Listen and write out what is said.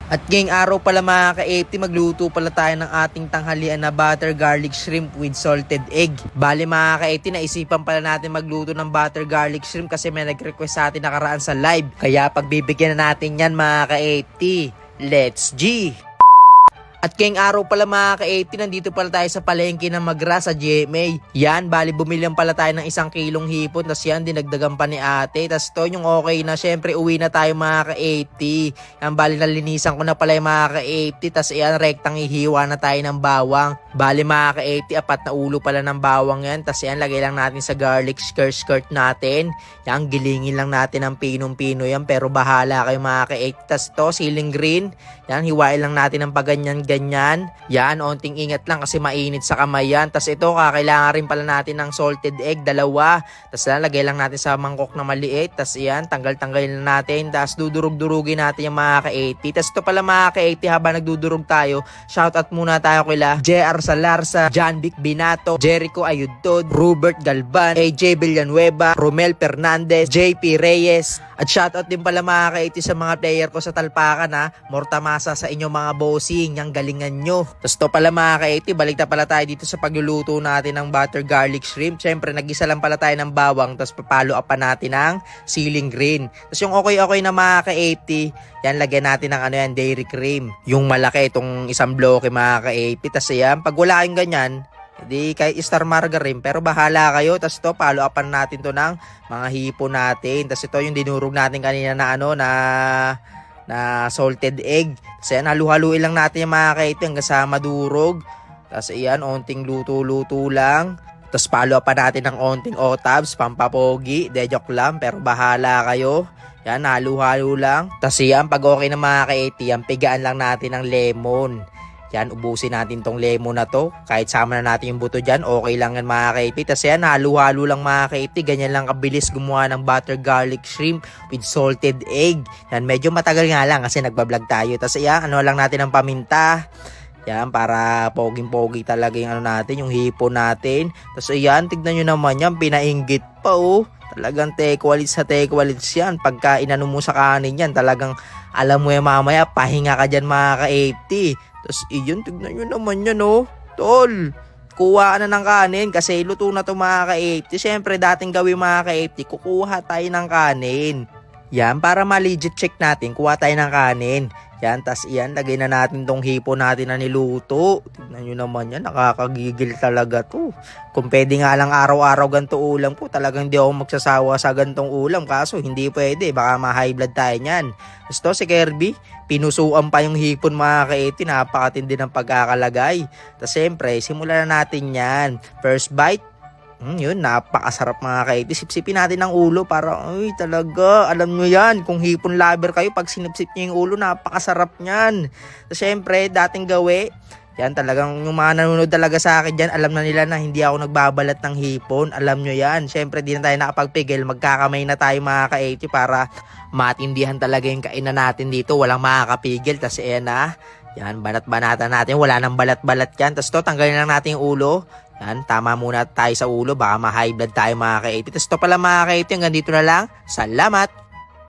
At ngayong araw pala mga ka-80, magluto pala tayo ng ating tanghalian na butter garlic shrimp with salted egg. Bale mga ka-80, naisipan pala natin magluto ng butter garlic shrimp kasi may nag-request sa atin nakaraan sa live. Kaya pagbibigyan na natin yan mga ka-80. Let's G! At ngayong araw pala mga ka-80, nandito pala tayo sa palengke ng Magra sa GMA. Yan, bali bumili pala tayo ng 1 kilong hipon. Tas yan, dinagdagan pa ni ate. Tas to yung okay na, syempre uwi na tayo mga ka-80. Yan, bali nalinisan ko na pala yung mga ka-80. Tas yan, rektang ihiwa na tayo ng bawang. Bali mga ka-80, 4 na ulo pala ng bawang yan. Tas yan, lagay lang natin sa garlic skirt natin. Yan, gilingin lang natin ng pinong-pino yan. Pero bahala kayo mga ka-80. Tas to, siling green. Yan, hiwain lang natin ng paganyan-ganyan. Yan, onting ingat lang kasi mainit sa kamay yan. Tas ito, kakailangan rin pala natin ng salted egg, 2. Tas lagay lang natin sa mangkok na maliit. Tas yan, tanggal-tanggal na natin. Tas dudurog-durugin natin yung mga ka-80. Tas ito pala mga ka-80, habang nagdudurog tayo, shoutout muna tayo kila JR Salarsa, John Vic Binato, Jericho Ayudtod, Robert Galban, AJ Villanueva, Romel Fernandez, JP Reyes. At shoutout din pala mga ka-80 sa mga player ko sa Talpakan ha. Mortamasa sa inyong mga bossing, yung galingan nyo. Tapos to pala mga ka-80, balik na pala tayo dito sa pagluluto natin ng butter garlic shrimp. Siyempre, nag-isa lang pala tayo ng bawang, tapos papalo up pa natin ng siling green. Tapos yung okay na mga ka-80, yan, lagyan natin ng dairy cream. Yung malaki, itong isang bloke mga ka-80. Tapos yan, pag wala kayong ganyan, hindi kahit star margarine, pero bahala kayo. Tapos to, follow upan natin to ng mga hipo natin. Tapos ito yung dinurog natin kanina na salted egg. Tapos yan, halu-haluin lang natin yung mga ka-80 hanggang sa madurog. Tapos ayan, onting luto-luto lang. Tapos follow upan natin ng onting otabs, pampapogi. De joke lang, pero bahala kayo. Yan, halu-halo lang. Tapos yan, pag okay na mga ka-80, yan, pigaan lang natin ng lemon. Yan, ubusin natin tong lemon na to. Kahit sama na natin yung buto dyan, okay lang yan mga ka-80. Tapos yan, halo-halo lang mga ka-80. Ganyan lang kabilis gumawa ng butter garlic shrimp with salted egg. Yan, medyo matagal nga lang kasi nagbablog tayo. Tapos yan, lang natin ng paminta. Yan, para poging-pogi talaga yung natin, yung hipon natin. Tapos ayan, tignan nyo naman yan, pinainggit pa oh. Talagang tekwalits sa tekwalits yan. Pagka inano mo sa kanin yan, talagang alam mo yan mamaya, pahinga ka dyan mga ka-80. Tapos iyon, tignan nyo naman yan oh. Tol, kuha na ng kanin kasi luto na to mga ka-80. Siyempre dating gawin mga ka-80, kukuha tayo ng kanin. Yan, para ma-legit check natin, kuha tayo ng kanin. Yan, tas iyan, lagay na natin tong hipo natin na niluto. Tignan nyo naman yan, nakakagigil talaga to. Kung pwede nga lang araw-araw ganito ulam po, talagang di ako magsasawa sa gantong ulam. Kaso hindi pwede, baka ma-high blood tayo nyan. Tapos to, si Kirby, pinusuan pa yung hipon mga ka-80, napakatindi ng pagkakalagay. Tapos siyempre, simulan na natin yan. First bite. Yun, napakasarap mga ka-80. Sipsipin natin ang ulo para, ay talaga, alam nyo yan, kung hipon lover kayo, pag sinipsip nyo yung ulo, napakasarap nyan. So, syempre, dating gawi, yan talagang yung mga nanonood talaga sa akin dyan, alam na nila na hindi ako nagbabalat ng hipon. Alam nyo yan, syempre di na tayo nakapagpigil, magkakamay na tayo mga ka-80 para matindihan talaga yung kainan natin dito. Walang makakapigil, tas ayan na. Yan, banat-banatan natin, wala nang balat-balat yan. Tapos to, tanggalin lang natin yung ulo. Yan, tama muna tayo sa ulo, baka ma-high blood tayo mga ka-80. Tapos to pala mga ka-80, hanggang dito na lang. Salamat!